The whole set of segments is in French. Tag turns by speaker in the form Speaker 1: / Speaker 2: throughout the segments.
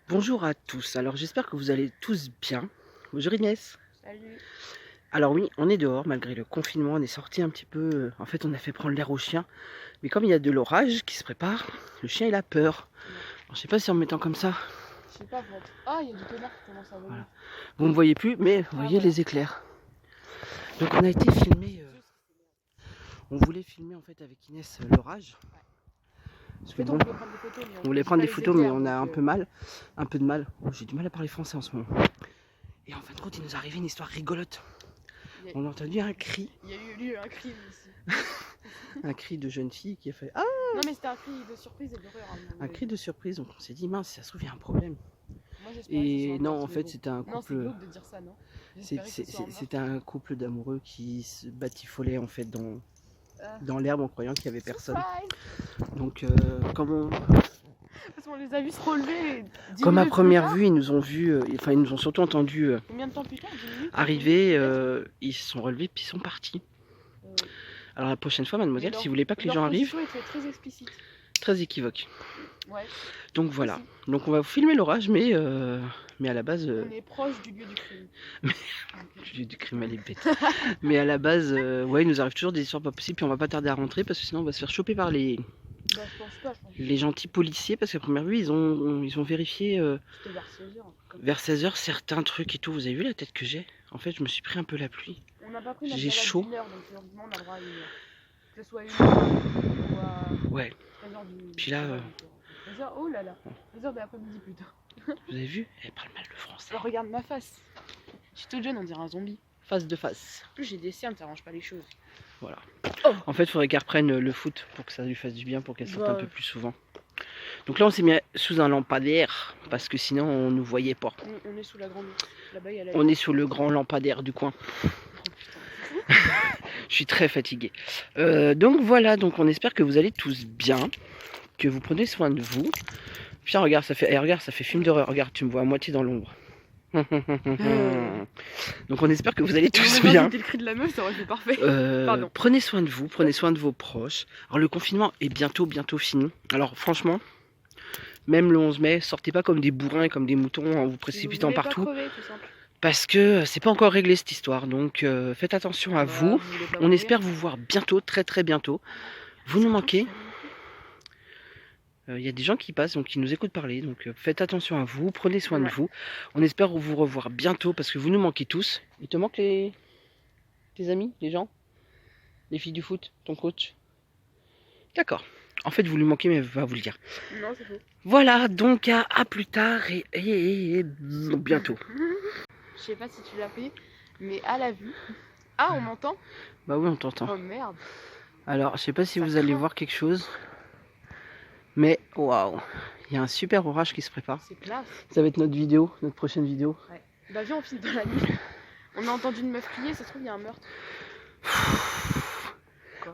Speaker 1: Bonjour à tous, alors j'espère que vous allez tous bien. Bonjour Inès.
Speaker 2: Salut.
Speaker 1: Alors oui, on est dehors malgré le confinement, on est sorti un petit peu, en fait on a fait prendre l'air au chien. Mais comme il y a de l'orage qui se prépare, le chien il a peur. Alors, je sais pas si en me mettant comme ça,
Speaker 2: Je sais pas, faut... Ah, il y a du tonnerre qui commence à venir.
Speaker 1: voilà. Vous me voyez plus, mais vous voyez les éclairs. Donc on a été filmé, on voulait filmer en fait avec Inès l'orage. Parce que
Speaker 2: On
Speaker 1: bon,
Speaker 2: voulait prendre des photos, mais
Speaker 1: on voulait prendre des photos mais on a un peu de mal. Oh, j'ai du mal à parler français en ce moment. Et en fin de compte il nous est arrivé une histoire rigolote. On a entendu un cri.
Speaker 2: Il y a eu un cri aussi.
Speaker 1: Un cri de jeune fille qui a fait ah.
Speaker 2: Non mais c'était un cri de surprise et d'horreur.
Speaker 1: Un cri de surprise, donc on s'est dit mince, ça se trouve il y a un problème.
Speaker 2: Moi,
Speaker 1: Et non, en fait c'était un
Speaker 2: Non, c'est
Speaker 1: couple.
Speaker 2: glauque de dire ça, non.
Speaker 1: C'était un couple d'amoureux qui se batifolait en fait dans l'herbe en croyant qu'il y avait personne. Donc comme
Speaker 2: Parce qu'on les a vus se relever.
Speaker 1: comme à première vue ils nous ont vu, enfin ils nous ont surtout entendu
Speaker 2: Combien de temps plus tard, 10 minutes
Speaker 1: arriver, ils se sont relevés puis ils sont partis. Alors la prochaine fois mademoiselle, si vous voulez pas que les gens arrivent,
Speaker 2: était très explicite.
Speaker 1: très équivoque.
Speaker 2: Ouais.
Speaker 1: Donc voilà, donc on va vous filmer l'orage mais à la base...
Speaker 2: On est proche du lieu du crime.
Speaker 1: Du lieu du crime, elle est bête. Mais à la base, ouais, il nous arrive toujours des histoires pas possibles, puis on va pas tarder à rentrer parce que sinon on va se faire choper par les gentils policiers parce qu'à première vue ils ont vérifié
Speaker 2: C'était vers 16h.
Speaker 1: Vers 16h certains trucs et tout. Vous avez vu la tête que j'ai? En fait je me suis pris un peu la pluie.
Speaker 2: On n'a pas pris
Speaker 1: j'ai chaud.
Speaker 2: Donc théoriquement on a le droit à une heure. Que ce soit une heure ou à...
Speaker 1: Ouais.
Speaker 2: 13h du...
Speaker 1: Puis là...
Speaker 2: 13h, oh là là. 13h de l'après-midi plutôt.
Speaker 1: Vous avez vu? Elle parle mal le français.
Speaker 2: Alors regarde ma face. Je suis toute jeune, on dirait un zombie.
Speaker 1: Face de face.
Speaker 2: En plus j'ai des cernes, ça arrange pas les choses.
Speaker 1: Voilà.
Speaker 2: Oh.
Speaker 1: En fait il faudrait qu'elle reprenne le foot pour que ça lui fasse du bien, pour qu'elle sorte un peu plus souvent. Donc là on s'est mis sous un lampadaire parce que sinon on nous voyait pas.
Speaker 2: On est sous la grande... Là-bas, y a la...
Speaker 1: On est sous le grand lampadaire du coin. Je suis très fatiguée. Donc voilà, donc on espère que vous allez tous bien, que vous prenez soin de vous. Putain, regarde, ça fait film d'horreur. Regarde, tu me vois à moitié dans l'ombre. Donc on espère que vous allez tous bien.
Speaker 2: Le cri de la meuf, ça aurait été parfait.
Speaker 1: Prenez soin de vous, prenez soin de vos proches. Alors le confinement est bientôt fini. Alors franchement, même le 11 mai, sortez pas comme des bourrins et comme des moutons en vous précipitant partout. Parce que c'est pas encore réglé cette histoire. Donc faites attention à vous. On espère vous voir bientôt, très très bientôt. Vous nous manquez. Il y a des gens qui passent, donc qui nous écoutent parler. Donc faites attention à vous, prenez soin de vous. On espère vous revoir bientôt parce que vous nous manquez tous. Il te manque tes amis, les gens? Les filles du foot, ton coach? D'accord. En fait, vous lui manquez, mais elle va vous le dire.
Speaker 2: Non, c'est faux.
Speaker 1: Voilà, donc à plus tard et bientôt.
Speaker 2: Je sais pas si tu l'as fait, mais à la vue... Ah, on m'entend?
Speaker 1: Bah oui, on t'entend.
Speaker 2: Oh merde.
Speaker 1: Alors, je sais pas si vous allez voir quelque chose. Mais waouh, il y a un super orage qui se prépare.
Speaker 2: C'est classe.
Speaker 1: Ça va être notre vidéo, notre prochaine vidéo.
Speaker 2: Ouais. Bah viens, on filme dans la nuit. On a entendu une meuf crier, ça se trouve il y a un meurtre.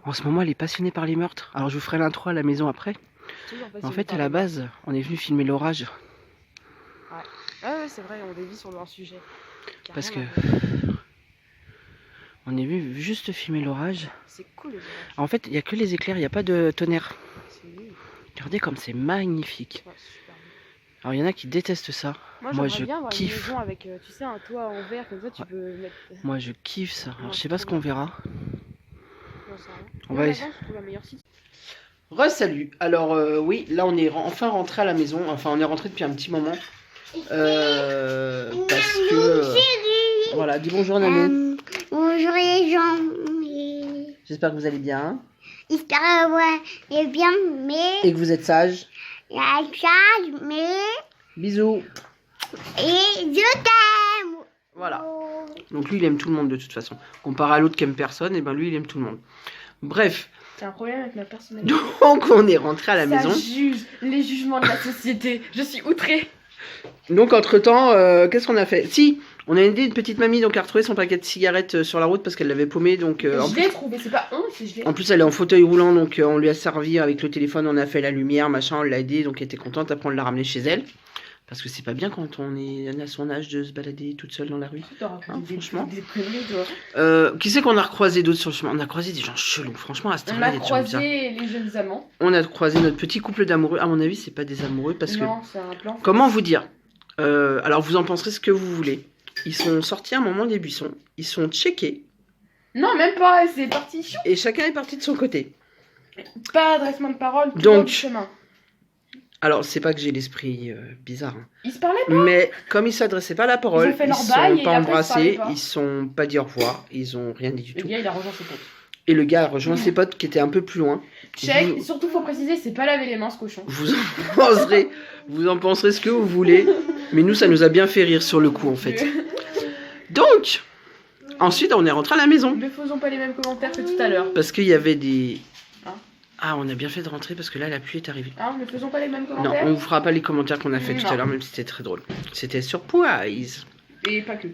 Speaker 1: En ce moment, elle est passionnée par les meurtres. Alors je vous ferai l'intro à la maison après. En fait, à la base, on est venu filmer l'orage.
Speaker 2: Ouais, ouais, c'est vrai, on dévie sur leur sujet.
Speaker 1: Parce que on est venu juste filmer l'orage.
Speaker 2: C'est cool les orages.
Speaker 1: En fait, il n'y a que les éclairs, il n'y a pas de tonnerre.
Speaker 2: C'est nul.
Speaker 1: Regardez comme c'est magnifique.
Speaker 2: Ouais, super.
Speaker 1: Alors il y en a qui détestent ça.
Speaker 2: Moi je bien avoir une maison avec, tu sais, un toit en verre, comme ça tu peux mettre...
Speaker 1: Moi je kiffe ça. Alors je sais pas ce qu'on verra.
Speaker 2: On va essayer. La meilleure site.
Speaker 1: Re-salut. Alors oui, là on est enfin rentré à la maison. Enfin on est rentré depuis un petit moment. Parce que... voilà, dis bonjour Nanou.
Speaker 3: Bonjour les gens.
Speaker 1: J'espère que vous allez bien.
Speaker 3: J'espère que vous allez bien, mais...
Speaker 1: Et que vous êtes sages.
Speaker 3: Sage, mais...
Speaker 1: Bisous.
Speaker 3: Et je t'aime.
Speaker 1: Voilà. Donc lui il aime tout le monde de toute façon. Comparé à l'autre qui aime personne, et ben lui il aime tout le monde. Bref.
Speaker 2: C'est un problème avec ma personnalité.
Speaker 1: Donc on est rentré à la maison.
Speaker 2: Ça juge les jugements de la société. Je suis outrée.
Speaker 1: Donc entre temps, qu'est-ce qu'on a fait? Si, on a aidé une petite mamie donc à retrouver son paquet de cigarettes sur la route parce qu'elle l'avait paumé. Donc
Speaker 2: je l'ai trouvé, c'est pas
Speaker 1: en plus elle est en fauteuil roulant, donc on lui a servi avec le téléphone, on a fait la lumière, machin, on l'a aidé, donc elle était contente. Après on l'a ramenée chez elle. Parce que c'est pas bien quand on est à son âge de se balader toute seule dans la rue. Franchement. Qui c'est qu'on a recroisé d'autres sur le chemin? On a croisé des gens chelous, franchement, à ce temps-là.
Speaker 2: On a croisé les jeunes amants.
Speaker 1: On a croisé notre petit couple d'amoureux. À mon avis, c'est pas des amoureux parce que.
Speaker 2: Non, c'est un plan.
Speaker 1: Comment vous dire? Alors vous en penserez ce que vous voulez. Ils sont sortis à un moment des buissons. Ils sont checkés.
Speaker 2: Non, même pas, c'est parti. Chou.
Speaker 1: Et chacun est parti de son côté.
Speaker 2: Pas adressement de parole, tout
Speaker 1: Donc,
Speaker 2: du chemin.
Speaker 1: Alors, c'est pas que j'ai l'esprit bizarre. Hein.
Speaker 2: Ils se parlaient pas.
Speaker 1: Mais comme ils s'adressaient pas à la parole,
Speaker 2: Ils ont fait
Speaker 1: ils
Speaker 2: leur
Speaker 1: sont
Speaker 2: bail et
Speaker 1: pas
Speaker 2: après, ils se
Speaker 1: embrassés,
Speaker 2: parlaient pas.
Speaker 1: ils sont pas dit au revoir, ils ont rien dit du
Speaker 2: Le
Speaker 1: tout.
Speaker 2: gars, il a rejoint ses potes.
Speaker 1: Et le gars a rejoint ses potes qui étaient un peu plus loin.
Speaker 2: Check,
Speaker 1: Vous-
Speaker 2: surtout faut préciser, c'est pas laver les mains ce cochon.
Speaker 1: Vous en penserez ce que vous voulez, mais nous ça nous a bien fait rire sur le coup en fait. Donc, ensuite on est rentré à la maison
Speaker 2: Ne faisons pas les mêmes commentaires que tout à l'heure.
Speaker 1: parce qu'il y avait des.
Speaker 2: Hein?
Speaker 1: Ah, on a bien fait de rentrer parce que là la pluie est arrivée.
Speaker 2: Hein, ne faisons pas les mêmes
Speaker 1: Non,
Speaker 2: commentaires.
Speaker 1: on vous fera pas les commentaires qu'on a fait tout à
Speaker 2: Non.
Speaker 1: l'heure, même si c'était très drôle. C'était surprise.
Speaker 2: Et pas que.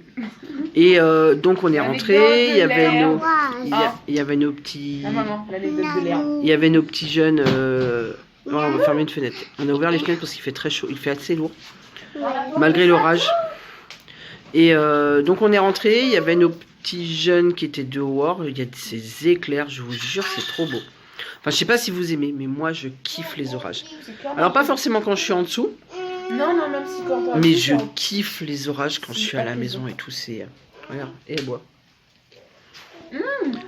Speaker 1: Et donc on est rentré, il y avait
Speaker 2: Anecdote de
Speaker 1: nos,
Speaker 3: Waouh.
Speaker 2: Ah.
Speaker 1: il y avait nos petits,
Speaker 2: La maman, l'anecdote de l'air.
Speaker 1: il y avait nos petits jeunes. Oh, on va fermer une fenêtre. On a ouvert les fenêtres parce qu'il fait très chaud, il fait assez lourd, malgré l'orage. Et donc on est rentré, il y avait nos petits jeunes qui étaient dehors. Il y a ces éclairs, je vous jure, c'est trop beau. Enfin, je sais pas si vous aimez, mais moi je kiffe les orages. Alors pas forcément quand je suis en dessous,
Speaker 2: Non, non, même si quand
Speaker 1: mais je kiffe les orages quand je
Speaker 2: C'est
Speaker 1: suis à la
Speaker 2: apaisant.
Speaker 1: maison et tout. C'est regarde, et elle boit.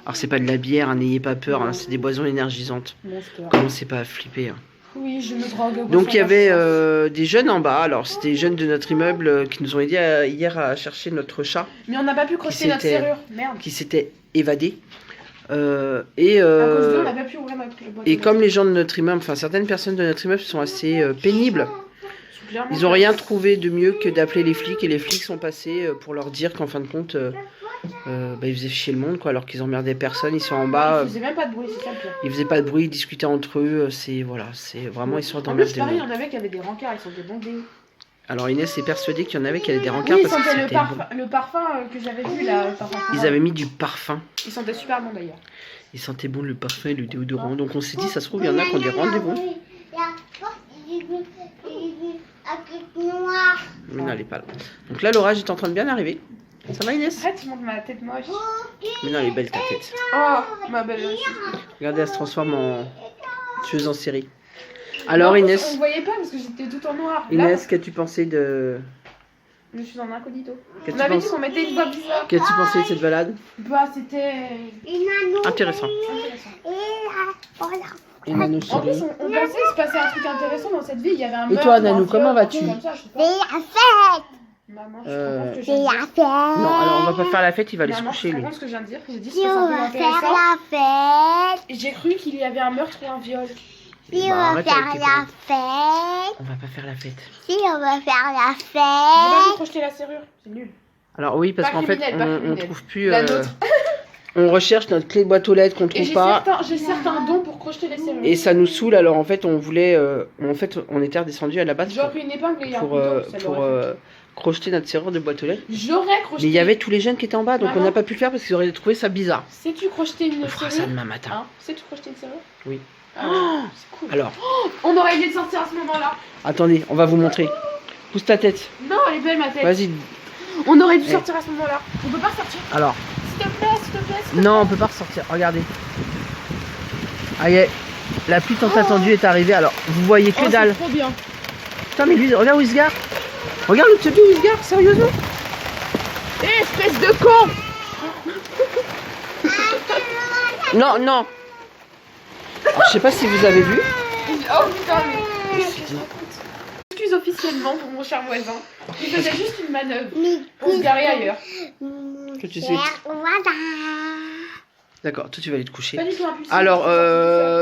Speaker 1: Alors c'est pas de la bière, hein, n'ayez pas peur, hein, c'est des boissons énergisantes.
Speaker 2: Monster.
Speaker 1: Commencez pas à flipper. Hein.
Speaker 2: Oui, je me drogue.
Speaker 1: Donc il y avait des jeunes en bas. Alors c'était des jeunes de notre immeuble qui nous ont aidés hier à chercher notre chat
Speaker 2: Mais on n'a pas pu crocheter notre
Speaker 1: s'était-
Speaker 2: serrure. Merde.
Speaker 1: qui s'était évadé.
Speaker 2: À cause d'eux, on n'a pas pu ouvrir notre boîte.
Speaker 1: Et comme les gens de notre immeuble, enfin certaines personnes de notre immeuble sont assez pénibles, ils ont rien trouvé de mieux que d'appeler les flics et les flics sont passés pour leur dire qu'en fin de compte, ils faisaient chier le monde quoi, alors qu'ils emmerdaient personne, ils sont en bas,
Speaker 2: Ils faisaient même pas de bruit, c'est ça le pire.
Speaker 1: ils faisaient pas de bruit, ils discutaient entre eux, c'est voilà, c'est vraiment histoire
Speaker 2: En plus,
Speaker 1: d'emmerder le
Speaker 2: pareil, il y
Speaker 1: monde.
Speaker 2: en avait qui avaient des rencarts, ils sont débondés.
Speaker 1: Alors Inès est persuadée qu'il y en avait qui avaient des rencarts
Speaker 2: Oui, ils
Speaker 1: parce que
Speaker 2: sentaient le
Speaker 1: c'était
Speaker 2: parfum, le parfum que j'avais vu là. le parfum
Speaker 1: ils
Speaker 2: floral.
Speaker 1: avaient mis du parfum.
Speaker 2: Ils sentaient super bon d'ailleurs.
Speaker 1: Ils sentaient bon le parfum et le déodorant. Donc on s'est dit, ça se trouve, il y en a qui ont des rendez-vous. Mais non, elle est pas là. Donc là, l'orage est en train de bien arriver. Ça va Inès?
Speaker 2: Arrête, tu montres ma tête moche.
Speaker 1: Mais non, elle est belle ta tête.
Speaker 2: Oh, ma belle aussi.
Speaker 1: Regardez, elle se transforme en tueuse en série. Alors
Speaker 2: Non,
Speaker 1: Inès,
Speaker 2: On ne voyait pas parce que j'étais tout en noir. Là,
Speaker 1: Inès, qu'as-tu pensé de...
Speaker 2: je suis en incognito.
Speaker 1: Qu'as-tu
Speaker 2: On avait dit
Speaker 1: pensé...
Speaker 2: qu'on mettait une voix bizarre.
Speaker 1: Qu'as-tu pensé de cette balade?
Speaker 2: Bah, c'était
Speaker 1: Intéressant.
Speaker 2: intéressant.
Speaker 1: Et Nanou
Speaker 2: En plus,
Speaker 1: sourit.
Speaker 2: on pensait qu'il se passait un truc intéressant dans cette vie. Il y avait un
Speaker 1: Et
Speaker 2: meurtre,
Speaker 1: toi,
Speaker 2: un
Speaker 1: Nanou,
Speaker 2: viol,
Speaker 1: comment
Speaker 2: un
Speaker 1: vas-tu?
Speaker 2: truc comme ça, je sais pas.
Speaker 3: C'est la fête.
Speaker 2: Maman, je
Speaker 1: Euh,
Speaker 2: comprends ce que je
Speaker 3: C'est
Speaker 2: viens de
Speaker 3: la
Speaker 2: dire.
Speaker 3: fête.
Speaker 1: Non, alors on va pas faire la fête, il va aller se
Speaker 2: Maman,
Speaker 1: coucher
Speaker 2: je
Speaker 1: lui.
Speaker 2: comprends ce que je viens de dire. J'ai dit que
Speaker 3: Si
Speaker 2: c'était
Speaker 3: on
Speaker 2: un peu
Speaker 3: va faire
Speaker 2: intéressant.
Speaker 3: la fête.
Speaker 2: Et j'ai cru qu'il y avait un meurtre ou un viol.
Speaker 3: Si on
Speaker 1: Bah,
Speaker 3: va
Speaker 1: arrête
Speaker 3: faire
Speaker 1: avec tes
Speaker 3: la
Speaker 1: conneries.
Speaker 3: fête.
Speaker 1: On va pas faire la fête.
Speaker 3: Si on va faire la
Speaker 2: J'ai pas pu
Speaker 3: fête.
Speaker 2: projeter la serrure. C'est nul.
Speaker 1: Alors oui, parce
Speaker 2: Pas
Speaker 1: qu'en fait,
Speaker 2: criminel, pas
Speaker 1: on
Speaker 2: criminel.
Speaker 1: trouve plus...
Speaker 2: La nôtre.
Speaker 1: on recherche notre clé de boîte aux lettres qu'on
Speaker 2: Et
Speaker 1: trouve
Speaker 2: j'ai
Speaker 1: pas.
Speaker 2: certains dons pour crocheter les serrures.
Speaker 1: Et ça nous saoule, alors en fait on voulait, on était redescendu à la base
Speaker 2: J'aurais pris une épingle et un
Speaker 1: pour,
Speaker 2: couteau, ça
Speaker 1: pour
Speaker 2: l'aurait fait.
Speaker 1: crocheter notre serrure de boîte aux lettres.
Speaker 2: J'aurais crocheté.
Speaker 1: Mais il y avait tous les jeunes qui étaient en bas, donc on
Speaker 2: Maman.
Speaker 1: n'a pas pu le faire parce qu'ils auraient trouvé ça bizarre.
Speaker 2: Sais-tu crocheter une
Speaker 1: On fera ça
Speaker 2: serrure
Speaker 1: demain matin.
Speaker 2: Hein Sais-tu crocheter une serrure
Speaker 1: Oui.
Speaker 2: Ah, c'est cool.
Speaker 1: Alors,
Speaker 2: On aurait dû sortir à ce moment-là.
Speaker 1: attendez, on va vous montrer. Pousse ta tête.
Speaker 2: Non, elle est belle ma tête.
Speaker 1: Vas-y.
Speaker 2: On aurait dû
Speaker 1: Eh.
Speaker 2: sortir à ce moment-là. On peut pas sortir.
Speaker 1: Alors,
Speaker 2: S'il te plaît, s'il te plaît. s'il te
Speaker 1: non, on peut pas ressortir. Regardez. Ah y est, la pluie tant attendue est arrivée. Alors, vous voyez que
Speaker 2: plaît. Oh,
Speaker 1: dalle.
Speaker 2: c'est trop bien.
Speaker 1: Putain, mais lui, regarde où il se gare. Regarde le petit où il se gare, sérieusement.
Speaker 2: Eh, espèce de con.
Speaker 1: Non, non. Alors, je sais pas si vous avez vu.
Speaker 2: Oh putain, mais. Qu'est-ce que je raconte Excuse officiellement pour mon cher voisin. Il faisait juste une manœuvre pour se garer ailleurs.
Speaker 1: Que tu sais.
Speaker 3: Voilà.
Speaker 1: D'accord, toi tu vas aller te coucher.
Speaker 2: Pas du tout impulsif.
Speaker 1: Alors,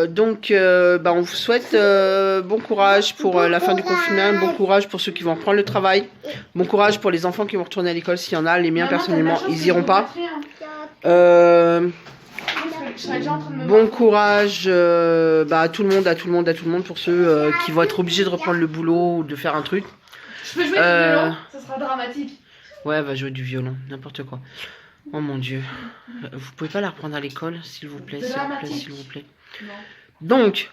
Speaker 1: donc, on vous souhaite bon courage pour la fin du confinement, bon courage pour ceux qui vont reprendre le travail, bon courage pour les enfants qui vont retourner à l'école s'il y en a. Les miens,
Speaker 2: Maman,
Speaker 1: personnellement,
Speaker 2: t'as de la chance
Speaker 1: ils
Speaker 2: que
Speaker 1: iront
Speaker 2: je
Speaker 1: pas.
Speaker 2: vous mettrai
Speaker 1: Euh,
Speaker 2: Je serais déjà en train de me
Speaker 1: bon
Speaker 2: battre.
Speaker 1: courage à tout le monde, pour ceux qui vont être obligés de reprendre le boulot ou de faire un truc.
Speaker 2: Je peux jouer du violon, ça sera dramatique.
Speaker 1: Ouais, va jouer du violon, n'importe quoi. Oh mon dieu. Vous pouvez pas la reprendre à l'école, s'il vous plaît, s'il vous plaît,
Speaker 2: Dramatique.
Speaker 1: s'il vous plaît.
Speaker 2: Non.
Speaker 1: Donc,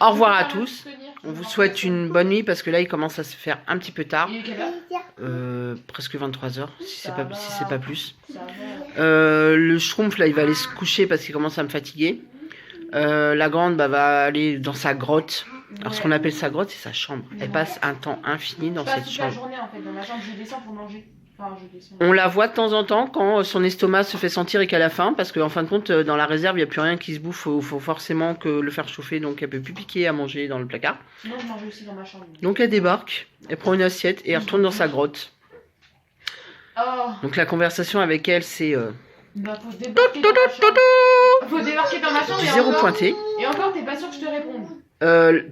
Speaker 1: au revoir à tous.
Speaker 2: Tenir,
Speaker 1: On vous souhaite une bonne nuit parce que là il commence à se faire un petit peu tard.
Speaker 2: Il est quelle heure
Speaker 1: Presque 23h si c'est pas,
Speaker 2: va.
Speaker 1: si c'est pas plus.
Speaker 2: Ça va.
Speaker 1: Le schtroumpf là il va aller se coucher parce qu'il commence à me fatiguer. La grande va aller dans sa grotte Alors ce qu'on appelle sa grotte, c'est sa chambre. Elle passe un temps infini dans
Speaker 2: Je passe
Speaker 1: cette
Speaker 2: toute la
Speaker 1: chambre.
Speaker 2: journée en fait dans ma chambre, je descends pour manger. Enfin, je descends.
Speaker 1: On la voit de temps en temps quand son estomac se fait sentir et qu'elle a faim, parce qu'en fin de compte, dans la réserve, il n'y a plus rien qui se bouffe. Il faut forcément que le faire chauffer, donc elle peut plus piquer à manger dans le placard.
Speaker 2: Sinon, je mange aussi dans ma chambre.
Speaker 1: Donc elle débarque, elle prend une assiette et elle retourne dans sa grotte.
Speaker 2: Oh,
Speaker 1: Donc la conversation avec elle, c'est
Speaker 2: bah faut débarquer dans ma chambre. Faut débarquer dans ma chambre
Speaker 1: du
Speaker 2: et
Speaker 1: zéro
Speaker 2: encore,
Speaker 1: pointé.
Speaker 2: et encore, t'es pas sûr que je te réponde.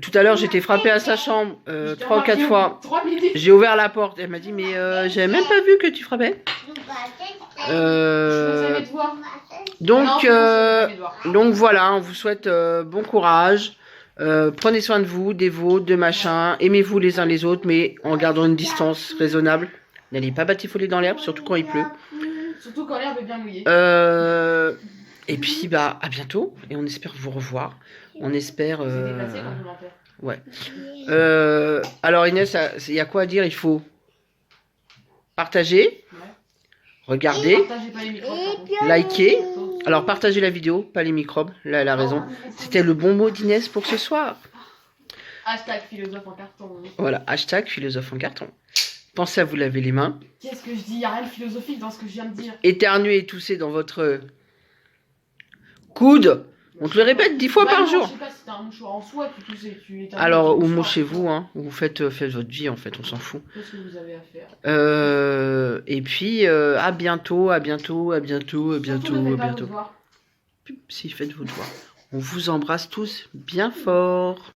Speaker 1: Tout à l'heure, j'étais frappée à sa chambre
Speaker 2: Je t'ai
Speaker 1: 3 ou 4
Speaker 2: remarqué
Speaker 1: fois.
Speaker 2: 3 minutes.
Speaker 1: J'ai ouvert la porte. Elle m'a dit, mais j'avais même pas vu que tu frappais.
Speaker 2: Je faisais mes devoirs.
Speaker 1: Donc,
Speaker 2: Non, je faisais mes devoirs.
Speaker 1: donc voilà, on vous souhaite bon courage. Prenez soin de vous, des vôtres, de machin. Aimez-vous les uns les autres, mais en gardant une distance raisonnable. N'allez pas batifoler dans l'herbe, surtout quand il pleut.
Speaker 2: Surtout quand l'herbe est bien mouillée.
Speaker 1: Et puis, bah, à bientôt. Et on espère vous revoir. On espère...
Speaker 2: C'est déplacé quand commentaire.
Speaker 1: Ouais. Alors Inès, il y a quoi à dire? Il faut partager,
Speaker 2: Ouais.
Speaker 1: regarder,
Speaker 2: Partagez pas les micros, par contre.
Speaker 1: liker. Alors partagez la vidéo, pas les microbes. Là, elle a raison. C'était le bon mot d'Inès pour ce soir.
Speaker 2: Hashtag philosophe en carton.
Speaker 1: Voilà, hashtag philosophe en carton. Pensez à vous laver les mains.
Speaker 2: Qu'est-ce que je dis? Y a rien de philosophique dans ce que je viens de dire.
Speaker 1: Éternuer et tousser dans votre coude. On te le répète 10 fois
Speaker 2: Bah
Speaker 1: par
Speaker 2: non,
Speaker 1: jour.
Speaker 2: Je sais pas si t'as un mouchoir en soie, tu tousses et tu éternues
Speaker 1: Alors,
Speaker 2: avec
Speaker 1: ou
Speaker 2: ton mouchoir.
Speaker 1: mouchez-vous, hein. Vous faites votre vie, en fait, on s'en fout.
Speaker 2: Qu'est-ce que vous avez à faire?
Speaker 1: Et puis, à bientôt, à bientôt, à bientôt, à
Speaker 2: Surtout,
Speaker 1: bientôt,
Speaker 2: ne faites
Speaker 1: à
Speaker 2: pas vos
Speaker 1: bientôt.
Speaker 2: devoirs.
Speaker 1: Si, faites vos devoirs. On vous embrasse tous bien fort.